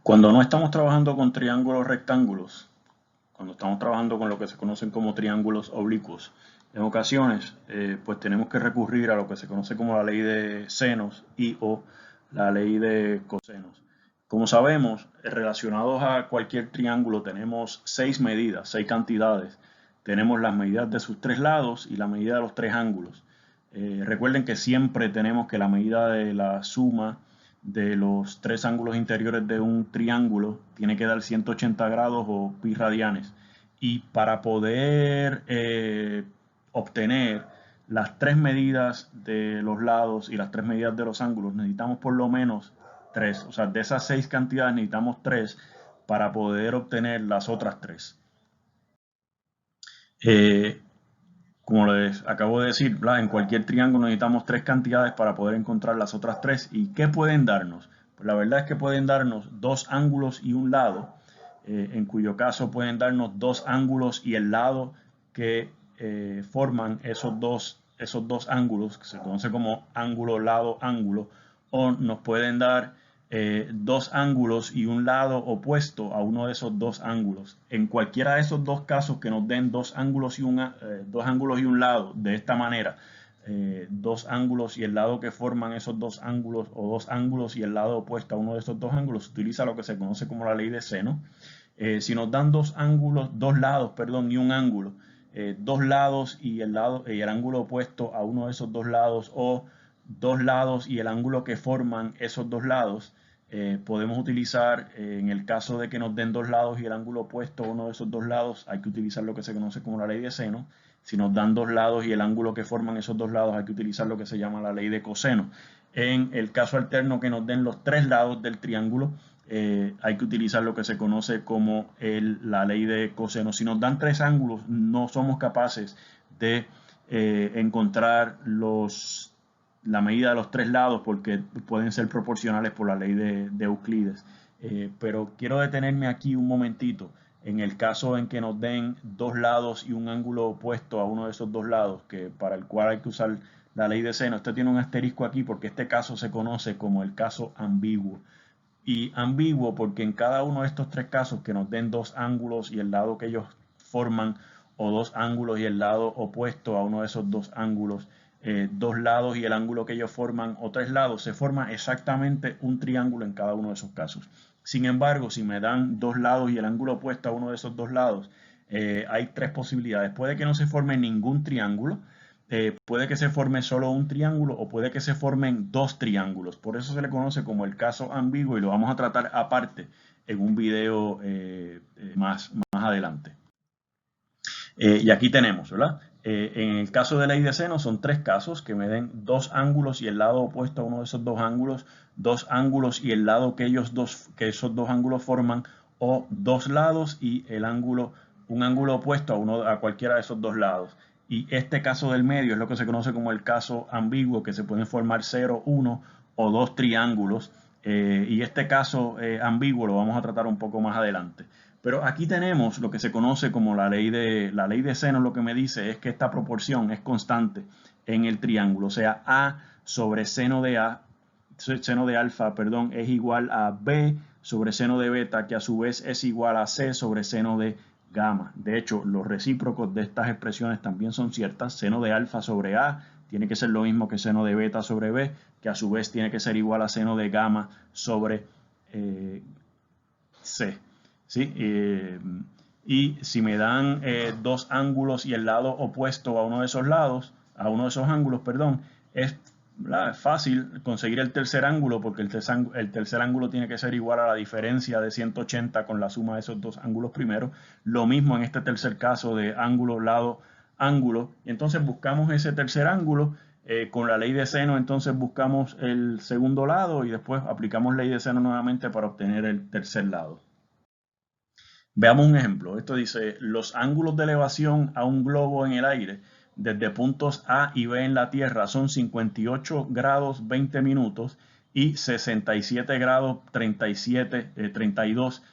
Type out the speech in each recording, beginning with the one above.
Cuando no estamos trabajando con triángulos rectángulos, cuando estamos trabajando con lo que se conocen como triángulos oblicuos, en ocasiones pues tenemos que recurrir a lo que se conoce como la ley de senos y o la ley de cosenos. Como sabemos, relacionados a cualquier triángulo tenemos 6 medidas, 6 cantidades. Tenemos las medidas de sus 3 lados y la medida de los 3 ángulos. Recuerden que siempre tenemos que la medida de la suma de los 3 ángulos interiores de un triángulo tiene que dar 180 grados o pi radianes. Y para poder obtener las 3 medidas de los lados y las 3 medidas de los ángulos, necesitamos por lo menos 3. O sea, de esas 6 cantidades necesitamos 3 para poder obtener las otras 3. Como les acabo de decir, en cualquier triángulo necesitamos 3 cantidades para poder encontrar las otras 3. ¿Y qué pueden darnos? Pues la verdad es que pueden darnos 2 ángulos y un lado, en cuyo caso pueden darnos 2 ángulos y el lado que forman esos dos ángulos, que se conoce como ángulo, lado, ángulo, o nos pueden dar 2 ángulos y un lado opuesto a uno de esos 2 ángulos. En cualquiera de esos 2 casos que nos den 2 ángulos y un lado de esta manera, 2 ángulos y el lado que forman esos 2 ángulos o 2 ángulos y el lado opuesto a uno de esos 2 ángulos, se utiliza lo que se conoce como la ley de seno. Si nos dan 2 ángulos, 2 lados, perdón, y un ángulo, 2 lados y el ángulo opuesto a uno de esos 2 lados, o 2 lados y el ángulo que forman esos 2 lados, podemos utilizar, en el caso de que nos den 2 lados y el ángulo opuesto a uno de esos 2 lados, hay que utilizar lo que se conoce como la ley de seno. Si nos dan 2 lados y el ángulo que forman esos 2 lados, hay que utilizar lo que se llama la ley de coseno. En el caso alterno, que nos den los 3 lados del triángulo, hay que utilizar lo que se conoce como la ley de coseno. Si nos dan 3 ángulos, no somos capaces de encontrar la medida de los 3 lados, porque pueden ser proporcionales por la ley de Euclides. Pero quiero detenerme aquí un momentito. En el caso en que nos den 2 lados y un ángulo opuesto a uno de esos 2 lados, que para el cual hay que usar la ley de seno, este tiene un asterisco aquí porque este caso se conoce como el caso ambiguo. Y ambiguo porque en cada uno de estos 3 casos, que nos den 2 ángulos y el lado que ellos forman, o 2 ángulos y el lado opuesto a uno de esos 2 ángulos, 2 lados y el ángulo que ellos forman, o 3 lados, se forma exactamente un triángulo en cada uno de esos casos. Sin embargo, si me dan 2 lados y el ángulo opuesto a uno de esos 2 lados, hay 3 posibilidades. Puede que no se forme ningún triángulo, puede que se forme solo un triángulo, o puede que se formen 2 triángulos. Por eso se le conoce como el caso ambiguo, y lo vamos a tratar aparte en un video más adelante. Y aquí tenemos, ¿verdad? En el caso de ley de seno son 3 casos: que me den 2 ángulos y el lado opuesto a uno de esos 2 ángulos, 2 ángulos y el lado que esos 2 ángulos forman, o 2 lados y un ángulo opuesto a cualquiera de esos 2 lados. Y este caso del medio es lo que se conoce como el caso ambiguo, que se pueden formar 0, 1 o 2 triángulos. Y este caso ambiguo lo vamos a tratar un poco más adelante. Pero aquí tenemos lo que se conoce como la ley de seno. Lo que me dice es que esta proporción es constante en el triángulo. O sea, A sobre seno de alfa, perdón, es igual a B sobre seno de beta, que a su vez es igual a C sobre seno de gamma. De hecho, los recíprocos de estas expresiones también son ciertas. Seno de alfa sobre A tiene que ser lo mismo que seno de beta sobre B, que a su vez tiene que ser igual a seno de gamma sobre C. ¿Sí? Y si me dan 2 ángulos y el lado opuesto a uno de esos ángulos, perdón, es fácil conseguir el tercer ángulo, porque el tercer ángulo tiene que ser igual a la diferencia de 180 con la suma de esos 2 ángulos primeros. Lo mismo en este tercer caso de ángulo, lado, ángulo. Y entonces buscamos ese tercer ángulo. Con la ley de seno, entonces buscamos el segundo lado y después aplicamos ley de seno nuevamente para obtener el tercer lado. Veamos un ejemplo. Esto dice: los ángulos de elevación a un globo en el aire desde puntos A y B en la Tierra son 58 grados 20 minutos y 67 grados 32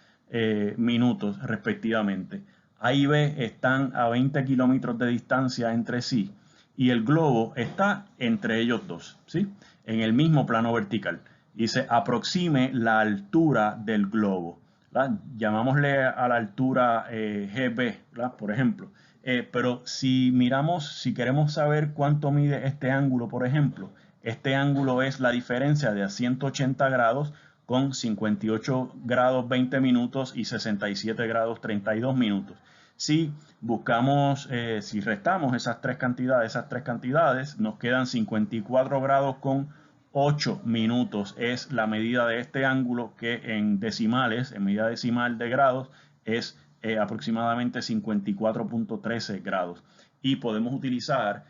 minutos respectivamente. A y B están a 20 kilómetros de distancia entre sí, y el globo está entre ellos dos, ¿sí? En el mismo plano vertical. y se aproxime la altura del globo, ¿verdad? Llamámosle a la altura GB, ¿verdad? Por ejemplo. Pero si miramos, si queremos saber cuánto mide este ángulo, por ejemplo, este ángulo es la diferencia de a 180 grados con 58 grados 20 minutos y 67 grados 32 minutos. Si buscamos, si restamos esas tres cantidades, nos quedan 54 grados con 8 minutos. Es la medida de este ángulo que en decimales, en medida decimal de grados, es aproximadamente 54.13 grados. Y podemos utilizar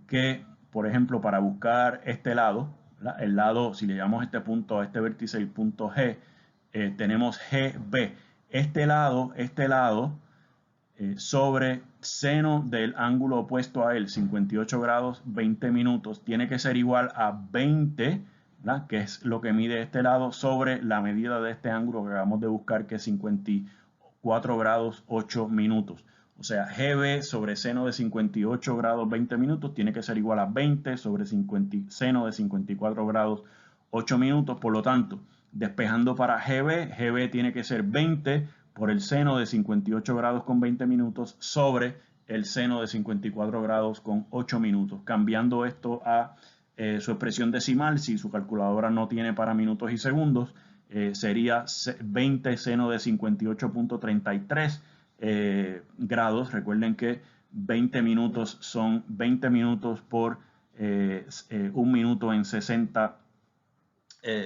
que, por ejemplo, para buscar este lado, ¿verdad? El lado, si le llamamos este punto, a este vértice, el punto G, tenemos GB. Este lado sobre seno del ángulo opuesto a él, 58 grados 20 minutos, tiene que ser igual a 20, ¿verdad? Que es lo que mide este lado, sobre la medida de este ángulo que acabamos de buscar, que es 54 grados 8 minutos. O sea, GB sobre seno de 58 grados 20 minutos tiene que ser igual a 20 sobre seno de 54 grados 8 minutos. Por lo tanto, despejando para GB tiene que ser 20 por el seno de 58 grados con 20 minutos sobre el seno de 54 grados con 8 minutos. Cambiando esto a su expresión decimal, si su calculadora no tiene para minutos y segundos, sería 20 seno de 58.33 grados. Recuerden que 20 minutos son 20 minutos por 1 minuto en 60,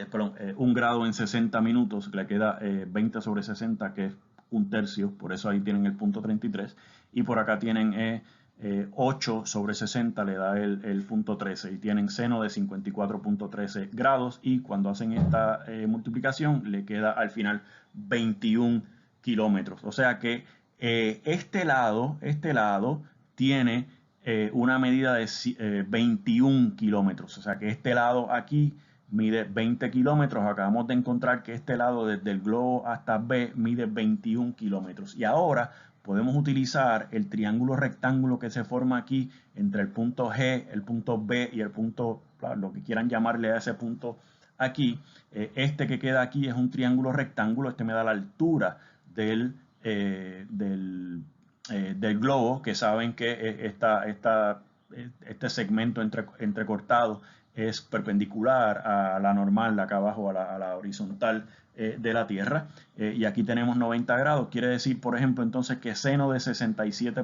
perdón, 1 grado en 60 minutos, le queda 20 sobre 60, que es un tercio, por eso ahí tienen el punto 33, y por acá tienen 8 sobre 60, le da el punto 13, y tienen seno de 54.13 grados, y cuando hacen esta multiplicación, le queda al final 21 kilómetros. O sea que este lado tiene una medida de 21 kilómetros, o sea que este lado aquí mide 20 kilómetros. Acabamos de encontrar que este lado desde el globo hasta B mide 21 kilómetros. Y ahora podemos utilizar el triángulo rectángulo que se forma aquí entre el punto G, el punto B y el punto, lo que quieran llamarle a ese punto aquí. Este que queda aquí es un triángulo rectángulo. Este me da la altura del globo, que saben que este segmento entrecortado es perpendicular a la normal de acá abajo, a la horizontal de la Tierra. Y aquí tenemos 90 grados. Quiere decir, por ejemplo, entonces que seno de 67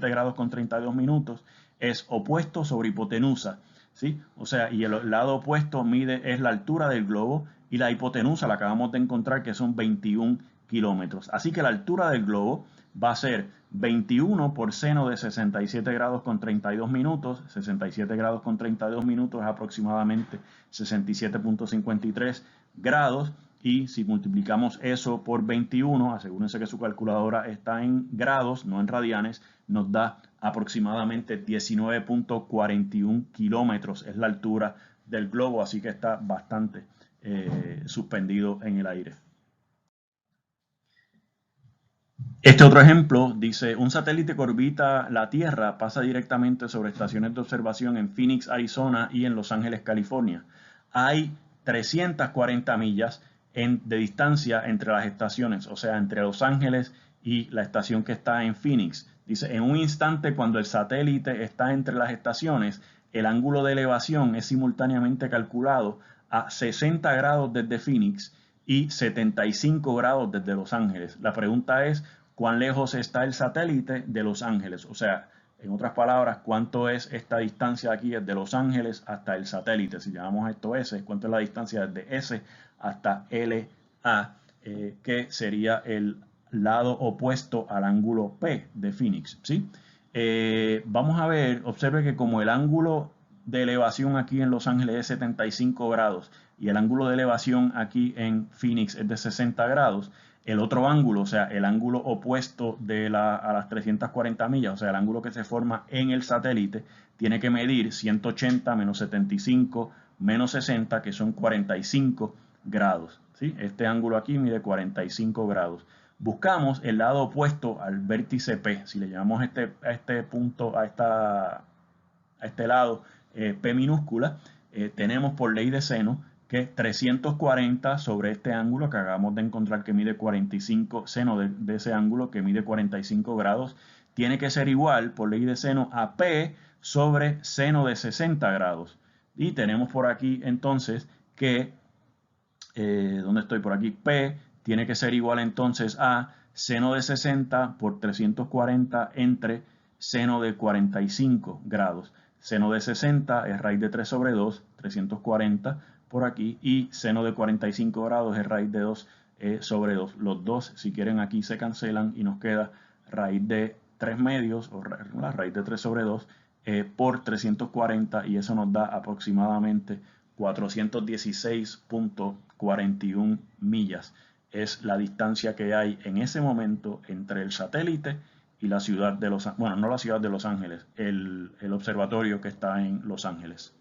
grados con 32 minutos es opuesto sobre hipotenusa, ¿sí? O sea, y el lado opuesto es la altura del globo, y la hipotenusa la acabamos de encontrar, que son 21 kilómetros. Así que la altura del globo va a ser 21 por seno de 67 grados con 32 minutos. 67 grados con 32 minutos es aproximadamente 67.53 grados. Y si multiplicamos eso por 21, asegúrense que su calculadora está en grados, no en radianes, nos da aproximadamente 19.41 kilómetros. Es la altura del globo, así que está bastante suspendido en el aire. Este otro ejemplo dice: un satélite que orbita la Tierra pasa directamente sobre estaciones de observación en Phoenix, Arizona y en Los Ángeles, California. Hay 340 millas de distancia entre las estaciones, o sea, entre Los Ángeles y la estación que está en Phoenix. Dice: en un instante, cuando el satélite está entre las estaciones, el ángulo de elevación es simultáneamente calculado a 60 grados desde Phoenix y 75 grados desde Los Ángeles. La pregunta es: ¿cuán lejos está el satélite de Los Ángeles? O sea, en otras palabras, ¿cuánto es esta distancia aquí desde Los Ángeles hasta el satélite? Si llamamos esto S, ¿cuánto es la distancia desde S hasta LA, que sería el lado opuesto al ángulo P de Phoenix? ¿Sí? Vamos a ver, observe que como el ángulo de elevación aquí en Los Ángeles es 75 grados y el ángulo de elevación aquí en Phoenix es de 60 grados, el otro ángulo, o sea, el ángulo opuesto a las 340 millas, o sea, el ángulo que se forma en el satélite, tiene que medir 180 menos 75 menos 60, que son 45 grados. ¿Sí? Este ángulo aquí mide 45 grados. Buscamos el lado opuesto al vértice P. Si le llamamos a este punto, a este lado P minúscula, tenemos por ley de seno que 340 sobre este ángulo que acabamos de encontrar que mide 45, seno de ese ángulo que mide 45 grados, tiene que ser igual por ley de seno a P sobre seno de 60 grados. Y tenemos por aquí entonces que, ¿dónde estoy? Por aquí, P tiene que ser igual entonces a seno de 60 por 340 entre seno de 45 grados. Seno de 60 es raíz de 3 sobre 2, 340 por aquí, y seno de 45 grados es raíz de 2 sobre 2. Los dos, si quieren, aquí se cancelan y nos queda raíz de 3 medios, o la raíz de 3 sobre 2, por 340, y eso nos da aproximadamente 416.41 millas. Es la distancia que hay en ese momento entre el satélite y la ciudad de Los Ángeles. Bueno, no la ciudad de Los Ángeles, el observatorio que está en Los Ángeles.